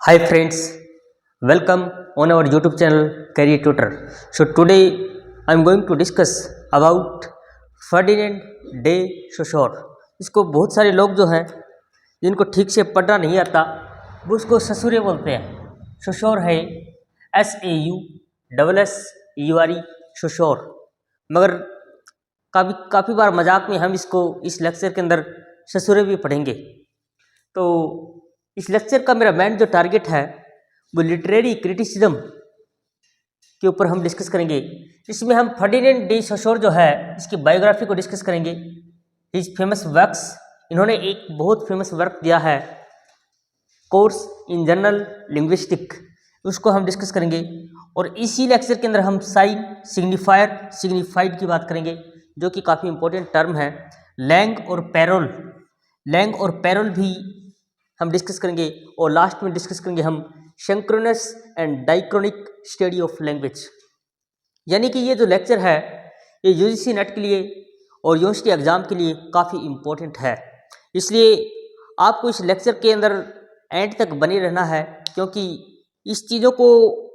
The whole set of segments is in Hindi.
Hi friends, welcome on our YouTube channel Career Tutor. So today I am going to discuss about Ferdinand de Saussure. इसको बहुत सारे लोग जो हैं जिनको ठीक से पढ़ना नहीं आता वो उसको ससुरे बोलते हैं। ससुर है SAUSSURE ससुर, मगर काफ़ी बार मजाक में हम इसको इस लेक्चर के अंदर ससुरे भी पढ़ेंगे। तो इस लेक्चर का मेरा मेन जो टारगेट है वो लिटरेरी क्रिटिसिज्म के ऊपर हम डिस्कस करेंगे। इसमें हम फर्डिनेंड डी ससोर जो है इसकी बायोग्राफी को डिस्कस करेंगे। हिज फेमस वर्क्स, इन्होंने एक बहुत फेमस वर्क दिया है कोर्स इन जनरल लिंग्विस्टिक, उसको हम डिस्कस करेंगे। और इसी लेक्चर के अंदर हम साइन, सिग्निफायर, सिग्निफाइड की बात करेंगे जो कि काफ़ी इंपॉर्टेंट टर्म है। लैंग और पैरोल भी हम डिस्कस करेंगे। और लास्ट में डिस्कस करेंगे हम synchronous and diachronic study of language. यानी कि ये जो लेक्चर है ये यूजीसी नेट के लिए और यूनिवर्सिटी एग्ज़ाम के लिए काफ़ी इम्पोर्टेंट है, इसलिए आपको इस लेक्चर के अंदर एंड तक बने रहना है, क्योंकि इस चीज़ों को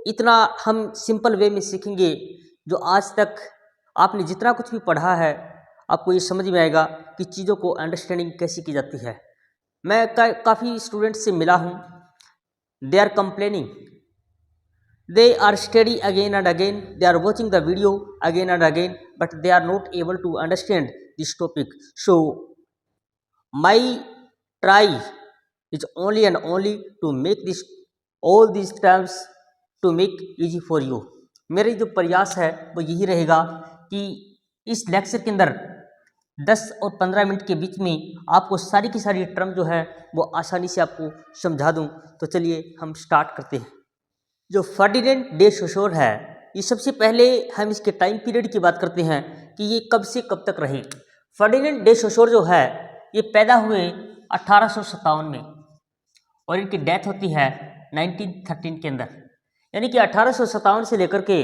इतना हम सिंपल वे में सीखेंगे जो आज तक आपने जितना कुछ भी पढ़ा है आपको ये समझ में आएगा कि चीज़ों को अंडरस्टैंडिंग कैसे की जाती है। मैं काफ़ी स्टूडेंट्स से मिला हूँ, they are complaining, they are study again and again, they are watching the video again and again, but they are not able to understand this topic. So my try is only and only to make this all this terms to make easy for you. मेरे जो प्रयास है वो यही रहेगा कि इस लेक्चर के अंदर 10 और 15 मिनट के बीच में आपको सारी की सारी टर्म जो है वो आसानी से आपको समझा दूं। तो चलिए हम स्टार्ट करते हैं। जो फर्डिनेंड डे सोशोर है, ये सबसे पहले हम इसके टाइम पीरियड की बात करते हैं कि ये कब से कब तक रहे। फर्डिनेंड डे सोशोर जो है ये पैदा हुए 1857 में और इनकी डेथ होती है 1913 के अंदर। यानी कि 1857 से लेकर के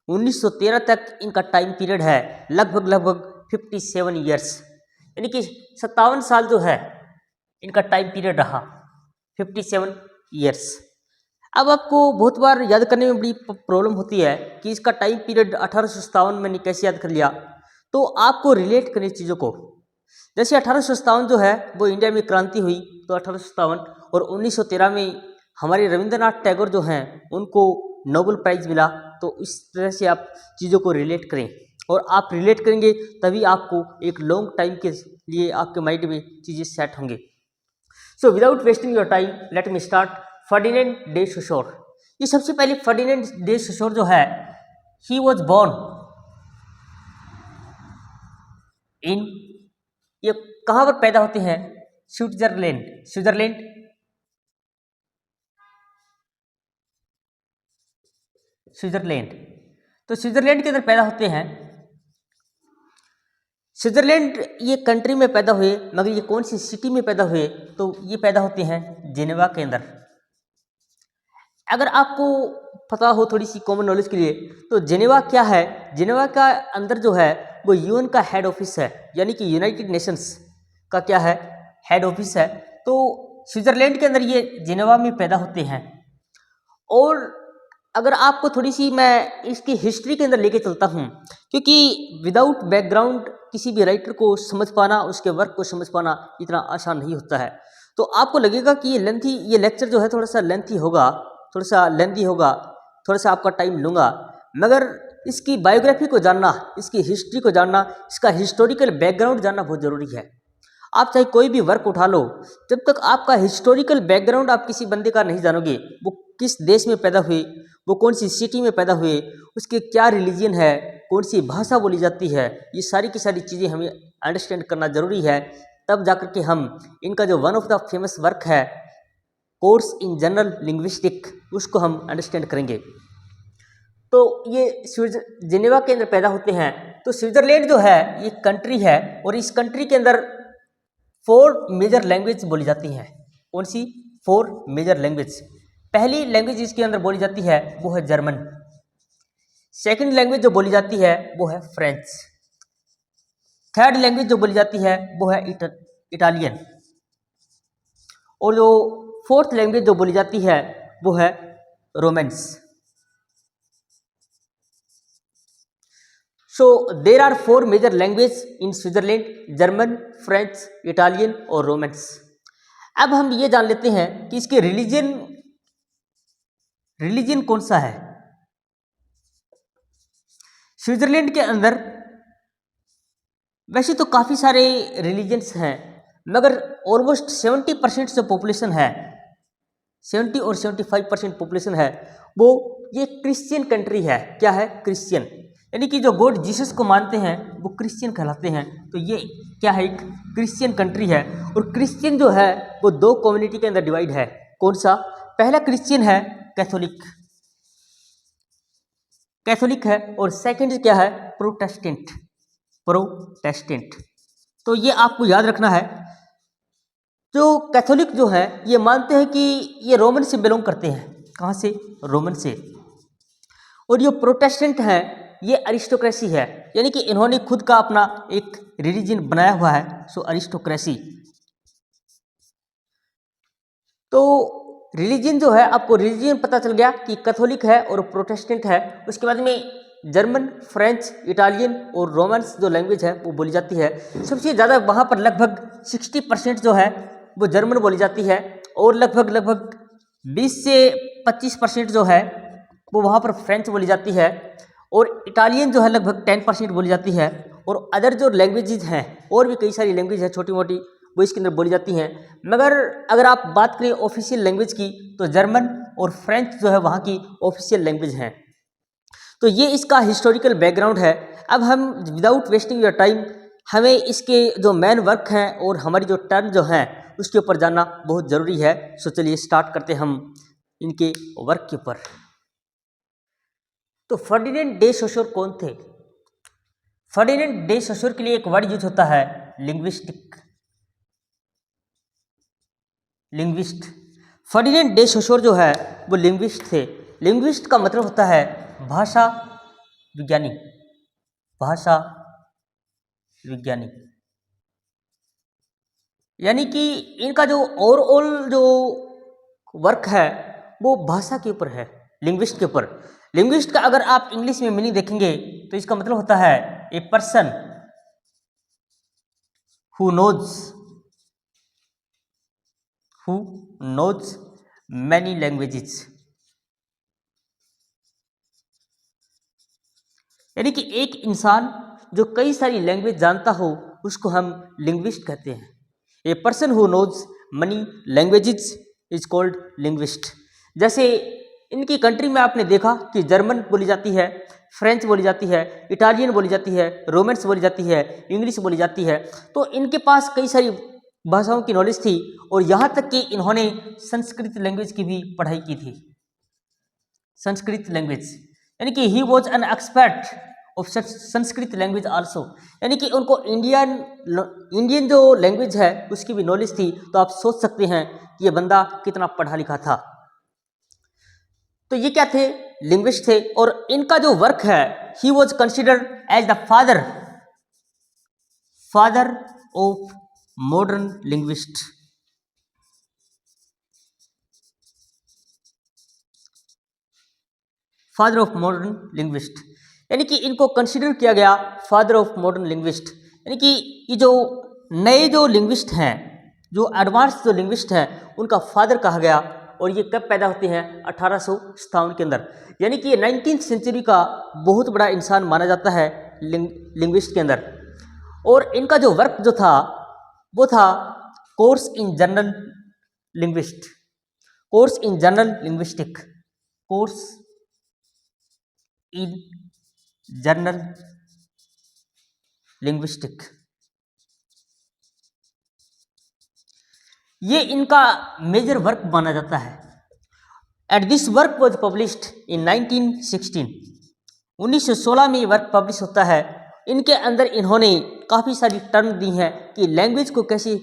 1913 तक इनका टाइम पीरियड है, लगभग 57 ईयर्स, यानी कि 57 साल जो है इनका टाइम पीरियड रहा, 57 ईयर्स। अब आपको बहुत बार याद करने में बड़ी प्रॉब्लम होती है कि इसका टाइम पीरियड 1857 मैंने कैसे याद कर लिया। तो आपको रिलेट करें चीज़ों को। जैसे 1857 जो है वो इंडिया में क्रांति हुई, तो 1857, और 1913 में हमारे रविंद्रनाथ टैगोर जो हैं उनको नोबेल प्राइज़ मिला। तो इस तरह से आप चीज़ों को रिलेट करें, और आप रिलेट करेंगे तभी आपको एक लॉन्ग टाइम के लिए आपके माइंड में चीज़ें सेट होंगे। So without wasting your time let me start Ferdinand day Saussure. ये सबसे पहले फर्डिनेंड डे सोशोर जो है ही वॉज बॉर्न इन, ये कहाँ पर पैदा होते हैं? स्विट्जरलैंड। तो स्विट्जरलैंड के अंदर पैदा होते हैं। स्विट्जरलैंड ये कंट्री में पैदा हुए, मगर ये कौन सी सिटी में पैदा हुए? तो ये पैदा होते हैं जेनेवा के अंदर। अगर आपको पता हो थोड़ी सी कॉमन नॉलेज के लिए, तो जेनेवा क्या है? जेनेवा का अंदर जो है वो यूएन का हेड ऑफिस है, यानी कि यूनाइटेड नेशंस का क्या है? हेड ऑफिस है। तो स्विट्जरलैंड के अंदर ये जेनेवा में पैदा होते हैं। और अगर आपको थोड़ी सी मैं इसकी हिस्ट्री के अंदर लेके चलता हूँ, क्योंकि विदाउट बैकग्राउंड किसी भी राइटर को समझ पाना, उसके वर्क को समझ पाना इतना आसान नहीं होता है। तो आपको लगेगा कि ये लेक्चर जो है थोड़ा सा लेंथी होगा, थोड़ा सा आपका टाइम लूँगा, मगर इसकी बायोग्राफी को जानना, इसकी हिस्ट्री को जानना, इसका हिस्टोरिकल बैकग्राउंड जानना बहुत ज़रूरी है। आप चाहे कोई भी वर्क उठा लो, जब तक आपका हिस्टोरिकल बैकग्राउंड आप किसी बंदे का नहीं जानोगे, वो किस देश में पैदा हुए, वो कौन सी सिटी में पैदा हुए, उसके क्या रिलीजन है, कौन सी भाषा बोली जाती है, ये सारी की सारी चीज़ें हमें अंडरस्टैंड करना ज़रूरी है। तब जाकर के हम इनका जो one of the famous work है कोर्स इन जनरल लिंग्विस्टिक, उसको हम अंडरस्टैंड करेंगे। तो ये जेनेवा के अंदर पैदा होते हैं। तो स्विट्जरलैंड जो है ये कंट्री है, और इस कंट्री के अंदर 4 मेजर लैंग्वेज बोली जाती हैं। कौन सी? 4 मेजर लैंग्वेज। पहली लैंग्वेज इसके अंदर बोली जाती है वो है जर्मन। सेकंड लैंग्वेज जो बोली जाती है वो है फ्रेंच। थर्ड लैंग्वेज जो बोली जाती है वो है इटालियन। और जो फोर्थ लैंग्वेज जो बोली जाती है वो है Romansh. So there are 4 major language in Switzerland, German, French, Italian और रोमेंस। अब हम ये जान लेते हैं कि इसके रिलीजन कौन सा है। स्विट्जरलैंड के अंदर वैसे तो काफ़ी सारे रिलीजन्स हैं, मगर ऑलमोस्ट 70% जो पॉपुलेशन है, 70 और 75% पॉपुलेशन है, वो ये क्रिश्चियन कंट्री है। क्या है? क्रिश्चियन, यानी कि जो गॉड जीसस को मानते हैं वो क्रिश्चियन कहलाते हैं। तो ये क्या है? एक क्रिश्चियन कंट्री है। और क्रिश्चियन जो है वो 2 कम्युनिटी के अंदर डिवाइड है। कौन सा? पहला क्रिश्चियन है कैथोलिक है, और सेकंड क्या है? प्रोटेस्टेंट। तो ये आपको याद रखना है। जो कैथोलिक जो है ये मानते हैं कि ये रोमन से बिलोंग करते हैं। कहाँ से? रोमन से। और ये प्रोटेस्टेंट है, ये अरिस्टोक्रेसी है, यानी कि इन्होंने खुद का अपना एक रिलीजन बनाया हुआ है, सो अरिस्टोक्रेसी। तो रिलीजन जो है, आपको रिलीजन पता चल गया कि कैथोलिक है और प्रोटेस्टेंट है। उसके बाद में जर्मन, फ्रेंच, इटालियन और रोमन्स जो लैंग्वेज है वो बोली जाती है। सबसे ज़्यादा वहाँ पर लगभग 60% जो है वो जर्मन बोली जाती है, और लगभग 20 से 25% जो है वो वहाँ पर फ्रेंच बोली जाती है, और इटालियन जो है लगभग 10% बोली जाती है। और अदर जो लैंग्वेजेज हैं, और भी कई सारी लैंग्वेज है छोटी मोटी, वो इसके अंदर बोली जाती हैं। मगर अगर आप बात करें ऑफिशियल लैंग्वेज की, तो जर्मन और फ्रेंच जो है वहाँ की ऑफिशियल लैंग्वेज हैं। तो ये इसका हिस्टोरिकल बैकग्राउंड है। अब हम विदाउट वेस्टिंग योर टाइम, हमें इसके जो मेन वर्क हैं और हमारी जो टर्न जो हैं उसके ऊपर जानना बहुत ज़रूरी है। सो चलिए स्टार्ट करते हम इनके वर्क के ऊपर। तो फर्डिनेंड डे सोसोर कौन थे? फर्डिनेंड डे सोसोर के लिए एक वर्ड यूज होता है लिंग्विस्ट। फर्डिनेंड डे सोसोर जो है वो लिंग्विस्ट थे। लिंग्विस्ट का मतलब होता है भाषा विज्ञानी। यानी कि इनका जो ओवरऑल जो वर्क है वो भाषा के ऊपर है, लिंग्विस्ट के ऊपर। लिंग्विस्ट का अगर आप इंग्लिश में मीनिंग देखेंगे तो इसका मतलब होता है a person who knows many languages. यानी कि एक इंसान जो कई सारी लैंग्वेज जानता हो उसको हम लिंग्विस्ट कहते हैं। A person who knows many languages is called linguist. जैसे इनकी कंट्री में आपने देखा कि जर्मन बोली जाती है, फ्रेंच बोली जाती है, इटालियन बोली जाती है, रोमेंस बोली जाती है, इंग्लिश बोली जाती है। तो इनके पास कई सारी भाषाओं की नॉलेज थी, और यहाँ तक कि इन्होंने संस्कृत लैंग्वेज की भी पढ़ाई की थी। संस्कृत लैंग्वेज, यानी कि he was an expert of Sanskrit language also. यानी कि उनको इंडियन जो लैंग्वेज है उसकी भी नॉलेज थी। तो आप सोच सकते हैं कि ये बंदा कितना पढ़ा लिखा था। तो ये क्या थे? लिंग्विस्ट थे। और इनका जो वर्क है, he was considered as the father of modern linguist. Father of modern linguist, यानी कि इनको कंसिडर किया गया फादर ऑफ मॉडर्न लिंग्विस्ट। यानी कि ये जो नए जो लिंग्विस्ट हैं, जो एडवांस जो लिंग्विस्ट हैं, उनका फादर कहा गया। और ये कब पैदा होते हैं? 1857 के अंदर। यानी कि ये 19th सेंचुरी का बहुत बड़ा इंसान माना जाता है लिंग्विस्ट के अंदर। और इनका जो वर्क जो था वो था कोर्स इन जनरल लिंग्विस्टिक। ये इनका मेजर वर्क माना जाता है। At this work was published in 1916। 1916 में ये वर्क पब्लिश होता है। इनके अंदर इन्होंने काफ़ी सारी टर्म दी हैं कि लैंग्वेज को कैसे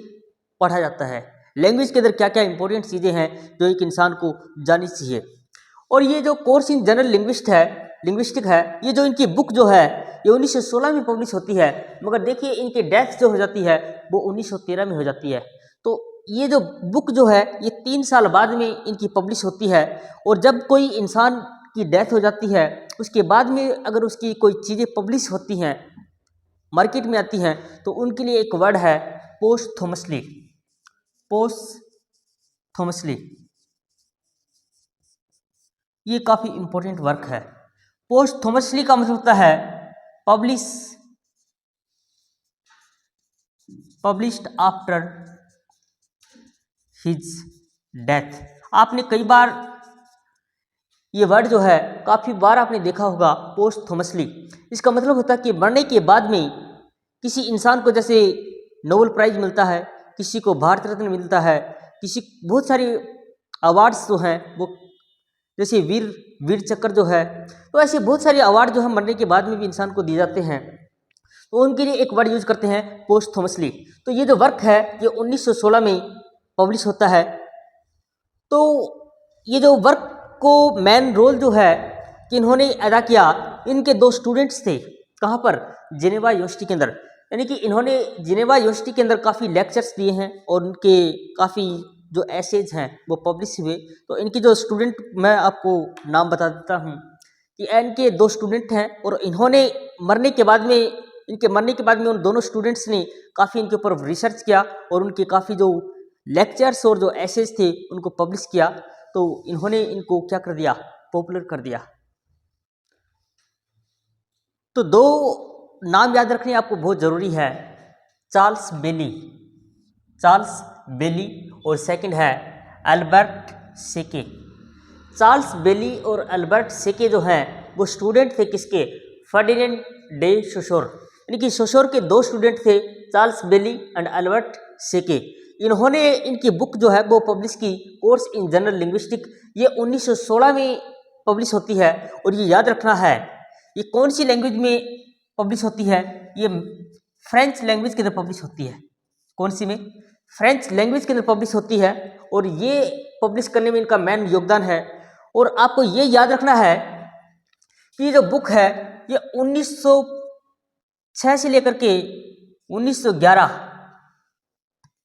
पढ़ा जाता है, लैंग्वेज के अंदर क्या क्या इंपॉर्टेंट चीज़ें हैं जो एक इंसान को जाननी चाहिए। और ये जो कोर्स इन जनरल लिंग्विस्टिक है, ये जो इनकी बुक जो है ये 1916 में पब्लिश होती है। मगर देखिए इनकी डेथ जो हो जाती है वो 1913 में हो जाती है। तो ये जो बुक जो है ये 3 साल बाद में इनकी पब्लिश होती है। और जब कोई इंसान की डेथ हो जाती है उसके बाद में अगर उसकी कोई चीज़ें पब्लिश होती हैं, मार्केट में आती हैं, तो उनके लिए एक वर्ड है पोस्टथोमसली। पोस्टथोमसली ये काफ़ी इंपॉर्टेंट वर्क है। पोस्टथोमसली का मतलब होता है पब्लिश्ड आफ्टर हिज डेथ। आपने कई बार ये वर्ड जो है काफ़ी बार आपने देखा होगा पोस्टथोमसली। इसका मतलब होता है कि मरने के बाद में किसी इंसान को जैसे नोबेल प्राइज मिलता है, किसी को भारत रत्न मिलता है, किसी बहुत सारी अवार्ड्स जो हैं वो जैसे वीर चक्र जो है, तो ऐसे बहुत सारे अवार्ड जो है मरने के बाद में भी इंसान को दिए जाते हैं, तो उनके लिए एक वर्ड यूज करते हैं पोस्टथोमसली। तो ये जो वर्क है ये 1916 में पब्लिश होता है। तो ये जो वर्क को मेन रोल जो है कि इन्होंने अदा किया, इनके 2 स्टूडेंट्स थे। कहाँ पर? जिनेवा यूनिवर्सिटी के अंदर। यानी कि इन्होंने जिनेवा यूनिवर्सिटी के अंदर काफ़ी लेक्चर्स दिए हैं और उनके काफ़ी जो एसेज हैं वो पब्लिश हुए। तो इनकी जो स्टूडेंट, मैं आपको नाम बता देता हूँ कि इनके 2 स्टूडेंट हैं और इन्होंने मरने के बाद में उन दोनों स्टूडेंट्स ने काफ़ी इनके ऊपर रिसर्च किया और उनके काफ़ी जो लेक्चर्स और जो एसेज थे उनको पब्लिश किया। तो इन्होंने इनको क्या कर दिया? पॉपुलर कर दिया। तो 2 नाम याद रखने आपको बहुत ज़रूरी है, चार्ल्स बेली और सेकंड है अल्बर्ट सेके। चार्ल्स बेली और अल्बर्ट सेके जो हैं वो स्टूडेंट थे किसके? Ferdinand day Saussure. यानी कि सोशोर के 2 स्टूडेंट थे, चार्ल्स बेली एंड अल्बर्ट सेके। इन्होंने इनकी बुक जो है वो पब्लिश की, कोर्स इन जनरल लिंग्विस्टिक। ये 1916 में पब्लिश होती है। और ये याद रखना है ये कौन सी लैंग्वेज में पब्लिश होती है? ये फ्रेंच लैंग्वेज के अंदर पब्लिश होती है। कौन सी में? फ्रेंच लैंग्वेज के अंदर पब्लिश होती है। और ये पब्लिश करने में इनका मेन योगदान है। और आपको ये याद रखना है कि ये जो बुक है ये 1906 से लेकर के 1911,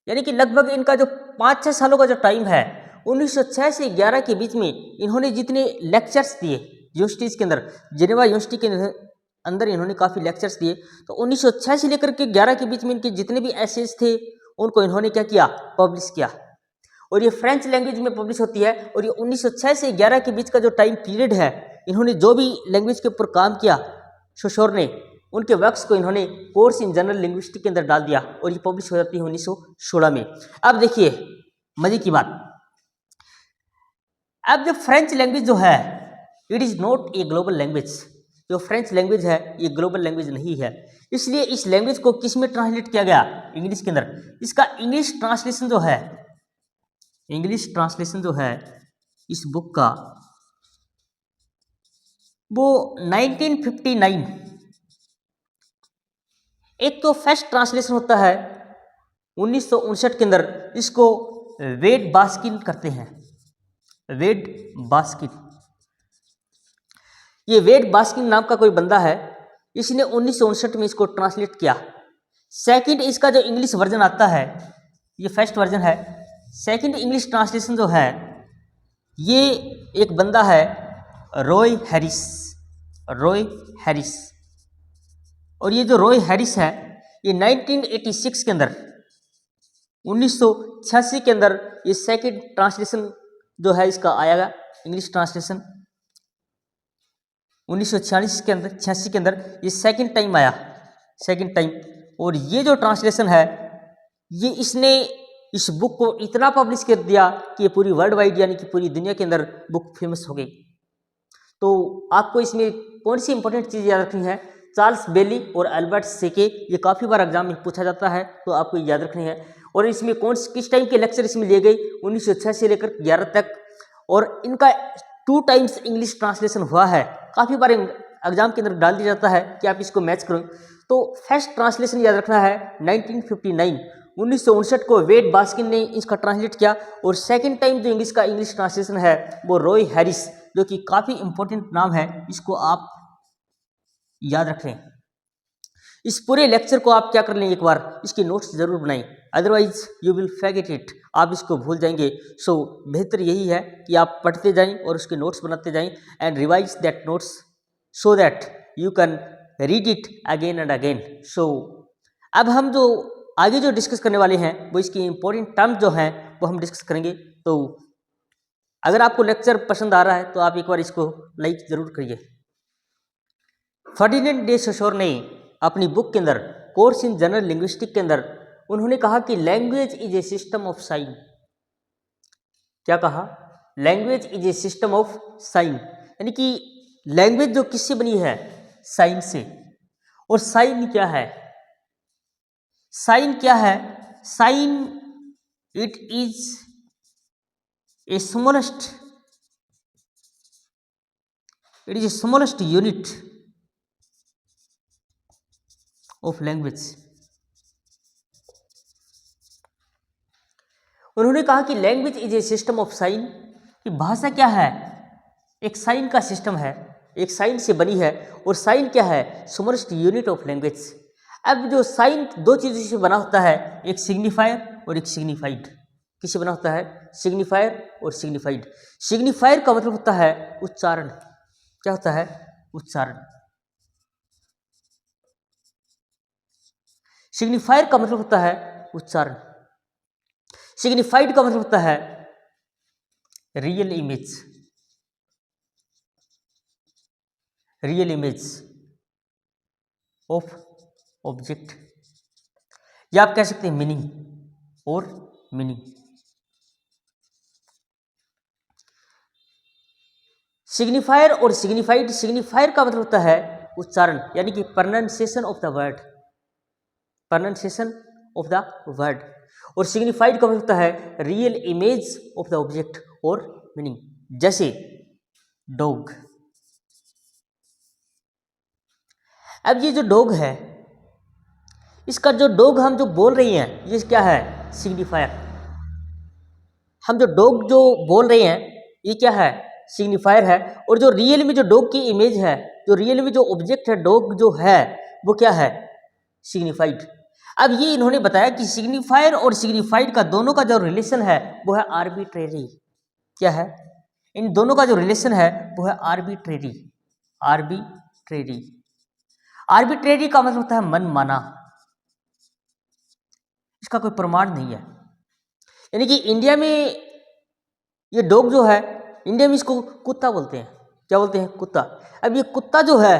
यानी कि लगभग इनका जो 5-6 सालों का जो टाइम है, 1906 से 11 के बीच में इन्होंने जितने लेक्चर्स दिए यूनिवर्सिटीज़ के अंदर, जिनेवा यूनिवर्सिटी के अंदर इन्होंने काफ़ी लेक्चर्स दिए। तो 1906 से लेकर के 11 के बीच में इनके जितने भी एसेज थे उनको इन्होंने क्या किया? पब्लिश किया। और ये फ्रेंच लैंग्वेज में पब्लिश होती है। और ये 1906 से 11 के बीच का जो टाइम पीरियड है, इन्होंने जो भी लैंग्वेज के ऊपर काम किया सोशोर ने, उनके वर्क्स को इन्होंने कोर्स इन जनरल लिंग्विस्टिक के अंदर डाल दिया और ये पब्लिश हो जाती है 1916 में। अब देखिए मजे की बात, अब जो फ्रेंच लैंग्वेज जो है it is not a global language. जो फ्रेंच लैंग्वेज है ये ग्लोबल लैंग्वेज नहीं है, इसलिए इस लैंग्वेज को किस में ट्रांसलेट किया गया? इंग्लिश के अंदर। इसका इंग्लिश ट्रांसलेशन जो है इस बुक का वो 1959, एक तो फर्स्ट ट्रांसलेशन होता है 1959 के अंदर, इसको वेड बास्किन करते हैं। वेड बास्किन, ये वेड बास्किन नाम का कोई बंदा है, इसने 1959 में इसको ट्रांसलेट किया। सेकंड इसका जो इंग्लिश वर्जन आता है, ये फर्स्ट वर्जन है। सेकंड इंग्लिश ट्रांसलेशन जो है ये एक बंदा है रॉय हैरिस। और ये जो रॉय हैरिस है ये 1986 के अंदर, 1986 के अंदर ये सेकंड ट्रांसलेशन जो है इसका आएगा इंग्लिश ट्रांसलेशन। 1986 के अंदर ये सेकंड टाइम आया। और ये जो ट्रांसलेशन है ये इसने इस बुक को इतना पब्लिश कर दिया कि ये पूरी वर्ल्ड वाइड यानी कि पूरी दुनिया के अंदर बुक फेमस हो गई। तो आपको इसमें कौन सी इंपॉर्टेंट चीज़ याद रखनी है? चार्ल्स बेली और अल्बर्ट सेके, ये काफ़ी बार एग्जाम में पूछा जाता है तो आपको याद रखनी है। और इसमें किस टाइम के लेक्चर इसमें लिए गए? 1906 से लेकर 11 तक। और इनका 2 टाइम्स इंग्लिश ट्रांसलेशन हुआ है। काफ़ी बार एग्जाम के अंदर डाल दिया जाता है कि आप इसको मैच करो। तो फर्स्ट ट्रांसलेशन याद रखना है 1959, 1959 को वेड बास्किन ने इसका ट्रांसलेट किया। और सेकंड टाइम जो इंग्लिश ट्रांसलेशन है वो रॉय हैरिस, जो कि काफ़ी इंपॉर्टेंट नाम है, इसको आप याद रख लें। इस पूरे लेक्चर को आप क्या कर लें, एक बार इसके नोट्स जरूर बनाएं। Otherwise you will forget it, आप इसको भूल जाएंगे। सो बेहतर यही है कि आप पढ़ते जाएं और उसके नोट्स बनाते जाएं and revise that notes so that you can read it again and again. So अब हम जो आगे जो डिस्कस करने वाले हैं वो इसकी इंपॉर्टेंट टर्म जो हैं वो हम डिस्कस करेंगे। तो अगर आपको लेक्चर पसंद आ रहा है तो आप एक बार इसको लाइक ज़रूर करिए। फर्डिनेंड डे सोशोर ने अपनी बुक के अंदर कोर्स इन जनरल लिंग्विस्टिक के अंदर उन्होंने कहा कि language is a system of sign. क्या कहा? Language is a system of sign, यानी कि लैंग्वेज जो किससे बनी है? साइन से। और साइन क्या है? साइन क्या है? Sign it is a smallest, it is a smallest unit of language. उन्होंने कहा कि language is a system of sign, कि भाषा क्या है? एक साइन का सिस्टम है, एक साइन से बनी है। और साइन क्या है? Smallest unit of language. अब जो साइन दो चीज़ों से बना होता है, एक सिग्निफायर और एक सिग्निफाइड। किससे बना होता है? सिग्निफायर और सिग्निफाइड। सिग्निफायर का मतलब होता है उच्चारण। क्या होता है? उच्चारण। सिग्निफायर का मतलब होता है उच्चारण। सिग्निफाइड का मतलब होता है real image, real image of object, या आप कह सकते हैं मीनिंग और मीनिंग। सिग्निफायर और सिग्निफाइड। सिग्निफायर का मतलब होता है उच्चारण, यानी कि pronunciation of the word, pronunciation of the word. और सिग्निफाइड का मतलब होता है real image of the object और मीनिंग। जैसे डॉग। अब ये जो डॉग है, इसका जो डॉग हम जो बोल रही हैं ये क्या है? सिग्निफायर। हम जो डॉग जो बोल रहे हैं ये क्या है? सिग्निफायर है। और जो रियल में जो डॉग की इमेज है, जो रियल में जो ऑब्जेक्ट है डॉग जो है, वो क्या है? सिग्निफाइड। अब ये इन्होंने बताया कि सिग्निफायर और सिग्निफाइड का दोनों का जो रिलेशन है वो है आर्बिट्रेरी। क्या है? इन दोनों का जो रिलेशन है वो है आर्बिट्रेरी। आर्बिट्रेरी। आर्बिट्रेरी का मतलब होता है मनमाना, इसका कोई प्रमाण नहीं है। यानी कि इंडिया में ये डॉग जो है, इंडिया में इसको कुत्ता बोलते हैं। क्या बोलते हैं? कुत्ता। अब ये कुत्ता जो है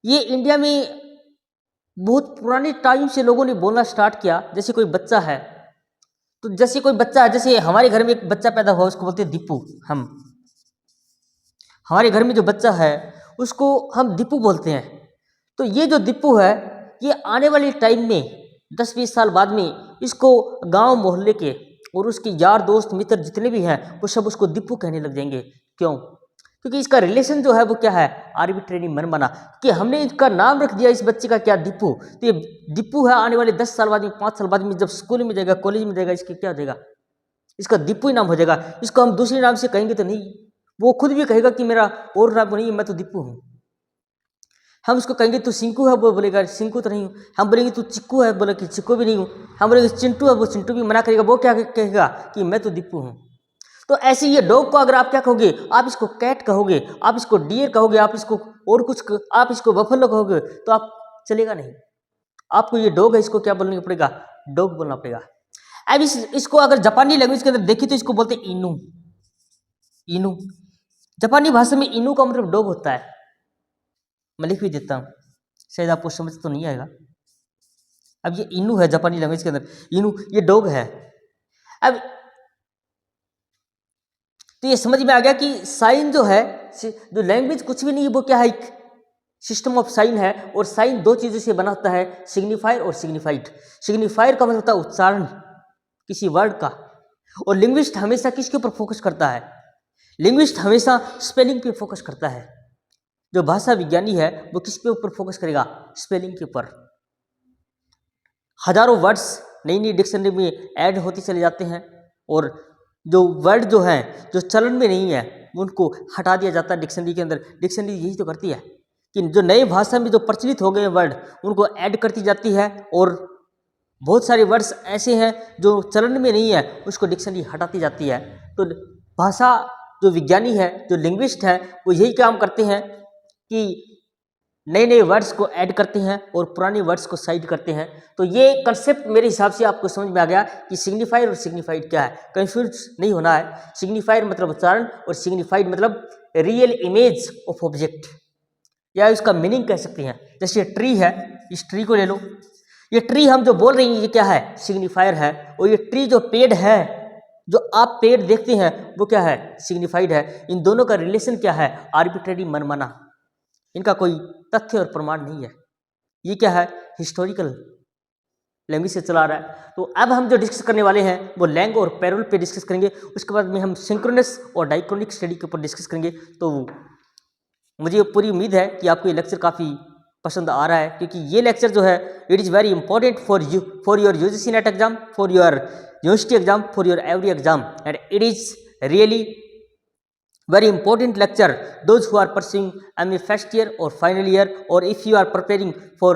ये इंडिया में बहुत पुराने टाइम से लोगों ने बोलना स्टार्ट किया। जैसे कोई बच्चा है, तो जैसे कोई बच्चा है, जैसे हमारे घर में एक बच्चा पैदा हुआ उसको बोलते हैं दीपू। हम हमारे घर में जो बच्चा है उसको हम दीपू बोलते हैं। तो ये जो दीपू है ये आने वाले टाइम में 10-20 साल बाद में इसको गांव मोहल्ले के और उसके यार दोस्त मित्र जितने भी हैं वो सब उसको दीपू कहने लग जाएंगे। क्यों? क्योंकि इसका रिलेशन जो है वो क्या है? आर्बिट्रेरी, मनमाना। कि हमने इसका नाम रख दिया इस बच्चे का क्या? दीपू। तो ये दीपू है, आने वाले 10 साल बाद में, 5 साल बाद में जब स्कूल में जाएगा, कॉलेज में जाएगा, इसके क्या हो जाएगा? इसका दीपू ही नाम हो जाएगा। इसको हम दूसरे नाम से कहेंगे तो नहीं, वो खुद भी कहेगा कि मेरा और नाम नहीं, मैं तो दीपू हूँ। हम उसको कहेंगे तू सिंकू है, वो बोलेगा सिंकू तो नहीं हूँ। हम बोलेंगे तू चिक्कू है, बोले कि चिक्कू भी नहीं हूँ। हम बोलेंगे चिंटू है, वो चिंटू भी मना करेगा। वो क्या कहेगा? कि मैं तो दीपू हूँ। तो ऐसे ये डॉग को अगर आप क्या कहोगे? आप इसको कैट कहोगे, आप इसको डियर कहोगे, आप इसको और कुछ आप इसको बफेलो कहोगे तो आप चलेगा नहीं। आपको ये डॉग है इसको क्या बोलना पड़ेगा? डॉग बोलना पड़ेगा। अब इसको अगर जापानी लैंग्वेज के अंदर देखिए तो इसको बोलते हैं इनू। इनू जापानी भाषा में इनू का मतलब डॉग होता है। मैं लिख भी देता हूँ, शायद आपको समझ तो नहीं आएगा। अब ये इनू है जापानी लैंग्वेज के अंदर, इनू ये डॉग है। अब तो ये समझ में आ गया कि साइन जो है, जो लैंग्वेज कुछ भी नहीं है, वो क्या है? एक सिस्टम ऑफ साइन है। और साइन दो चीज़ों से बना होता है, सिग्निफायर और सिग्निफाइड। सिग्निफायर का मतलब होता है उच्चारण किसी वर्ड का। और लिंग्विस्ट हमेशा किसके ऊपर फोकस करता है? लिंग्विस्ट हमेशा स्पेलिंग पे फोकस करता है। जो भाषा विज्ञानी है वो किस पे ऊपर फोकस करेगा? स्पेलिंग के ऊपर। हजारों वर्ड्स नई नई डिक्शनरी में ऐड होते चले जाते हैं और जो वर्ड जो हैं जो चलन में नहीं है उनको हटा दिया जाता है डिक्शनरी के अंदर। डिक्शनरी यही तो करती है कि जो नए भाषा में जो प्रचलित हो गए वर्ड उनको ऐड करती जाती है और बहुत सारे वर्ड्स ऐसे हैं जो चलन में नहीं है, उसको डिक्शनरी हटाती जाती है। तो भाषा जो विज्ञानी है, जो लिंग्विस्ट है, वो यही काम करते हैं कि नए नए वर्ड्स को ऐड करते हैं और पुराने वर्ड्स को साइड करते हैं। तो ये कंसेप्ट मेरे हिसाब से आपको समझ में आ गया कि सिग्निफायर और सिग्निफाइड क्या है। कंफ्यूज नहीं होना है। सिग्निफायर मतलब उच्चारण और सिग्निफाइड मतलब रियल इमेज ऑफ ऑब्जेक्ट, या इसका मीनिंग कह सकते हैं। जैसे ट्री है, इस ट्री को ले लो, ये ट्री हम जो बोल रहे हैं ये क्या है, सिग्निफायर है। और ये ट्री जो पेड़ है, जो आप पेड़ देखते हैं, वो क्या है, सिग्निफाइड है। इन दोनों का रिलेशन क्या है, आर्बिट्रेरी, मनमाना, इनका कोई तथ्य और प्रमाण नहीं है। ये क्या है, हिस्टोरिकल लैंग्वेज से चला रहा है। तो अब हम जो डिस्कस करने वाले हैं वो लैंग और पैरोल पे डिस्कस करेंगे। उसके बाद में हम सिंक्रोनस और डाइक्रोनिक स्टडी के ऊपर डिस्कस करेंगे। तो मुझे पूरी उम्मीद है कि आपको ये लेक्चर काफ़ी पसंद आ रहा है, क्योंकि ये लेक्चर जो है it is very important for you, for your UGC net exam, for your university exam, for your every exam, and it is really very important lecture those who are pursuing MA first year or final year, or if you are preparing for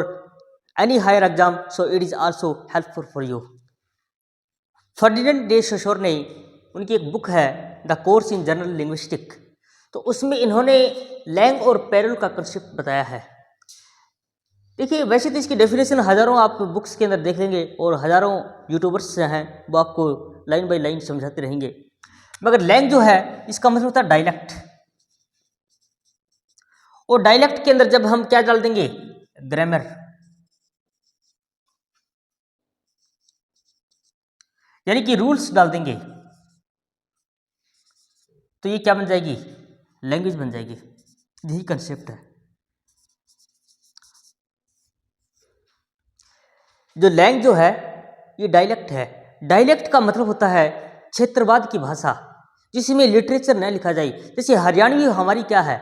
any higher exam, so it is also helpful for you. Ferdinand day Saussure ने, उनकी एक बुक है the course in general linguistic, तो उसमें इन्होंने लैंग और पैरोल का कंसेप्ट बताया है। देखिए वैसे तो इसकी डेफिनेशन हज़ारों आप बुक्स के अंदर देख लेंगे और हज़ारों यूट्यूबर्स हैं वो आपको लाइन बाय लाइन समझाते रहेंगे, मगर लैंग जो है इसका मतलब होता है डायलेक्ट। और डायलेक्ट के अंदर जब हम क्या डाल देंगे, ग्रामर, यानी कि रूल्स डाल देंगे, तो ये क्या बन जाएगी, लैंग्वेज बन जाएगी। यही कंसेप्ट है। जो लैंग जो है ये डायलेक्ट है। डायलेक्ट का मतलब होता है क्षेत्रवाद की भाषा, जिसमें लिटरेचर न लिखा जाए। जैसे हरियाणवी हमारी क्या है,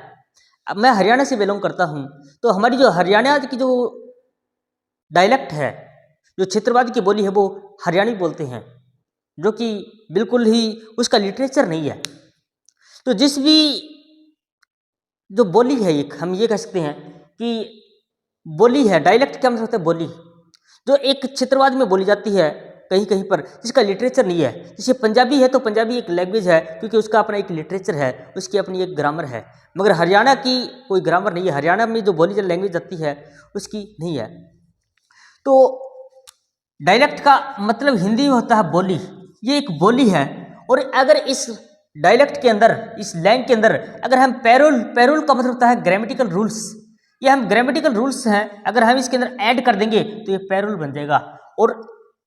अब मैं हरियाणा से बिलोंग करता हूँ, तो हमारी जो हरियाणा की जो डायलेक्ट है, जो क्षेत्रवाद की बोली है, वो हरियाणवी बोलते हैं, जो कि बिल्कुल ही उसका लिटरेचर नहीं है। तो जिस भी जो बोली है, एक हम ये कह सकते हैं कि बोली है, डायलेक्ट क्या मतलब होता है, बोली जो एक क्षेत्रवाद में बोली जाती है कहीं कहीं पर, जिसका लिटरेचर नहीं है। जैसे पंजाबी है तो पंजाबी एक लैंग्वेज है, क्योंकि उसका अपना एक लिटरेचर है, उसकी अपनी एक ग्रामर है, मगर हरियाणा की कोई ग्रामर नहीं है। हरियाणा में जो बोली जो लैंग्वेज आती है उसकी नहीं है। तो डायलेक्ट का मतलब हिंदी में होता है बोली, ये एक बोली है। और अगर इस डायलेक्ट के अंदर, इस लैंग के अंदर अगर हम पैरोल, पैरोल का मतलब होता है ग्रामेटिकल रूल्स, ये हम ग्रामेटिकल रूल्स हैं, अगर हम इसके अंदर ऐड कर देंगे तो ये पैरोल बन जाएगा। और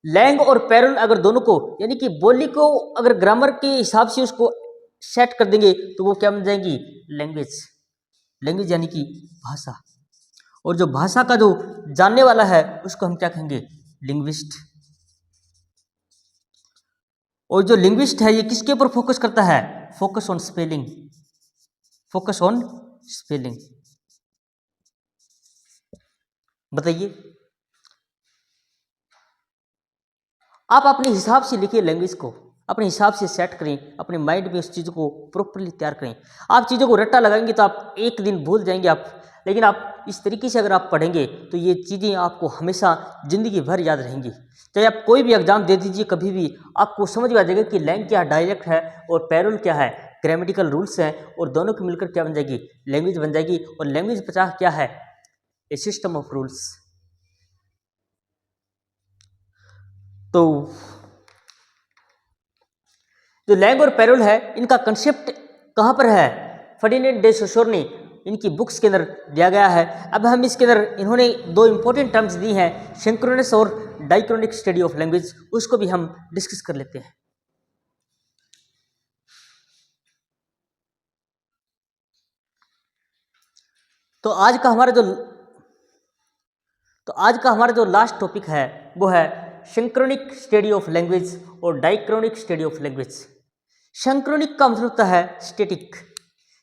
लैंग और पैरोल अगर दोनों को, यानी कि बोली को अगर ग्रामर के हिसाब से उसको सेट कर देंगे तो वो क्या बन जाएगी, लैंग्वेज। लैंग्वेज यानी कि भाषा, और जो भाषा का जो जानने वाला है उसको हम क्या कहेंगे, लिंग्विस्ट। और जो लिंग्विस्ट है ये किसके ऊपर फोकस करता है, focus on spelling, focus on spelling. बताइए, आप अपने हिसाब से लिखिए, लैंग्वेज को अपने हिसाब से सेट करें, अपने माइंड में उस चीज़ को प्रॉपरली तैयार करें। आप चीज़ों को रट्टा लगाएंगे तो आप एक दिन भूल जाएंगे आप, लेकिन आप इस तरीके से अगर आप पढ़ेंगे तो ये चीज़ें आपको हमेशा ज़िंदगी भर याद रहेंगी। चाहे आप कोई भी एग्जाम दे दीजिए, कभी भी आपको समझ में आ जाएगा कि लैंग क्या डायलेक्ट है और पैरोल क्या है, ग्रामेटिकल रूल्स हैं, और दोनों को मिलकर क्या बन जाएगी, लैंग्वेज बन जाएगी। और लैंग्वेज 50 क्या है, ए सिस्टम ऑफ रूल्स। तो जो लैंग और पैरोल है इनका कंसेप्ट कहाँ पर है, फर्डिनेंड डे सोशोर ने इनकी बुक्स के अंदर दिया गया है। अब हम इसके अंदर इन्होंने दो इंपॉर्टेंट टर्म्स दी हैं, सिंक्रोनस और डाइक्रोनिक स्टडी ऑफ लैंग्वेज, उसको भी हम डिस्कस कर लेते हैं। तो आज का हमारा जो लास्ट टॉपिक है वो है सिंक्रोनिक स्टडी ऑफ लैंग्वेज और diachronic study of language. Synchronic का मतलब होता है स्टैटिक,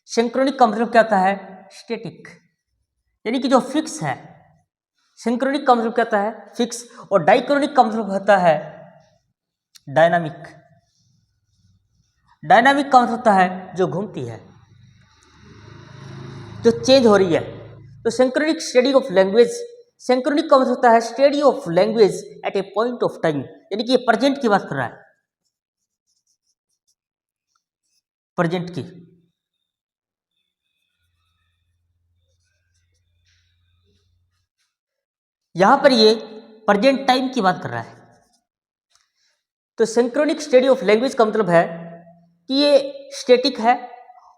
सिंक्रोनिक का मतलब क्या होता है, स्टैटिक, यानी कि जो फिक्स है। सिंक्रोनिक का मतलब क्या होता है, फिक्स। और डाइक्रोनिक का मतलब होता है डायनामिक। डायनामिक का मतलब होता है जो घूमती है, जो चेंज हो रही है। तो synchronic study of language synchronic का मतलब होता है study of language at a point of time, यानी कि ये प्रेजेंट की बात कर रहा है, प्रेजेंट की। यहां पर ये प्रेजेंट टाइम की बात कर रहा है। तो सिंक्रोनिक स्टडी ऑफ लैंग्वेज का मतलब है कि ये स्टैटिक है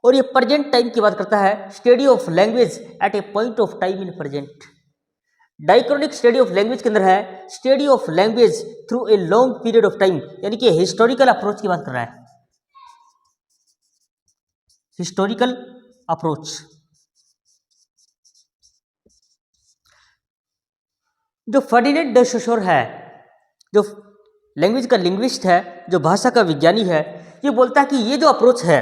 और ये प्रेजेंट टाइम की बात करता है, study of language at a point of time in present. Diachronic study of language के अंदर है study of language through a long period of time, यानी कि हिस्टोरिकल अप्रोच की बात कर रहा है, हिस्टोरिकल अप्रोच। जो फर्डिनेंड डे सोशर है, जो लैंग्वेज का लिंग्विस्ट है, जो भाषा का विज्ञानी है, ये बोलता है कि ये जो अप्रोच है,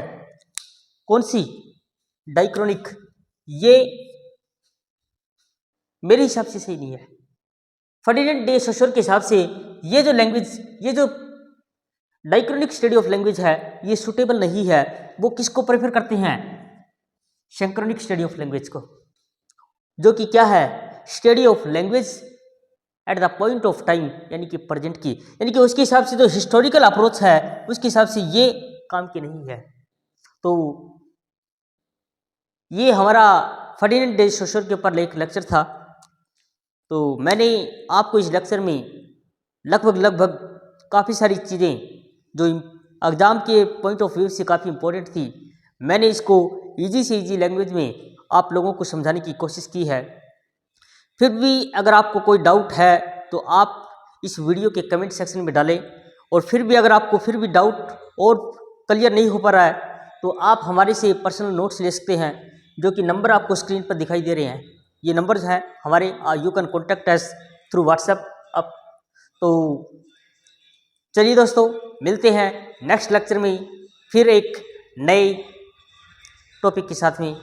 कौन सी, डाइक्रोनिक, ये मेरे हिसाब से सही नहीं है। फर्डिनेंड डे सोशर के हिसाब से ये जो लैंग्वेज, ये जो डाइक्रोनिक स्टडी ऑफ लैंग्वेज है, ये सुटेबल नहीं है। वो किसको प्रेफर करते हैं, सिंक्रोनिक स्टडी ऑफ लैंग्वेज को, जो कि क्या है, study of language at the point of time, यानी कि प्रेजेंट की, यानी कि उसके हिसाब से जो हिस्टोरिकल अप्रोच है, उसके हिसाब से ये काम की नहीं है। तो ये हमारा फर्डिनेंड डे सोशर के ऊपर एक लेक्चर था। तो मैंने आपको इस लेक्चर में लगभग काफ़ी सारी चीज़ें जो एग्ज़ाम के पॉइंट ऑफ व्यू से काफ़ी इम्पोर्टेंट थी, मैंने इसको इजी से इजी लैंग्वेज में आप लोगों को समझाने की कोशिश की है। फिर भी अगर आपको कोई डाउट है तो आप इस वीडियो के कमेंट सेक्शन में डालें, और फिर भी अगर आपको फिर भी डाउट और क्लियर नहीं हो पा रहा है तो आप हमारे से पर्सनल नोट्स ले सकते हैं, जो कि नंबर आपको स्क्रीन पर दिखाई दे रहे हैं। ये नंबर्स हैं हमारे, you can contact us through WhatsApp up. तो चलिए दोस्तों, मिलते हैं नेक्स्ट लेक्चर में फिर एक नए टॉपिक के साथ में।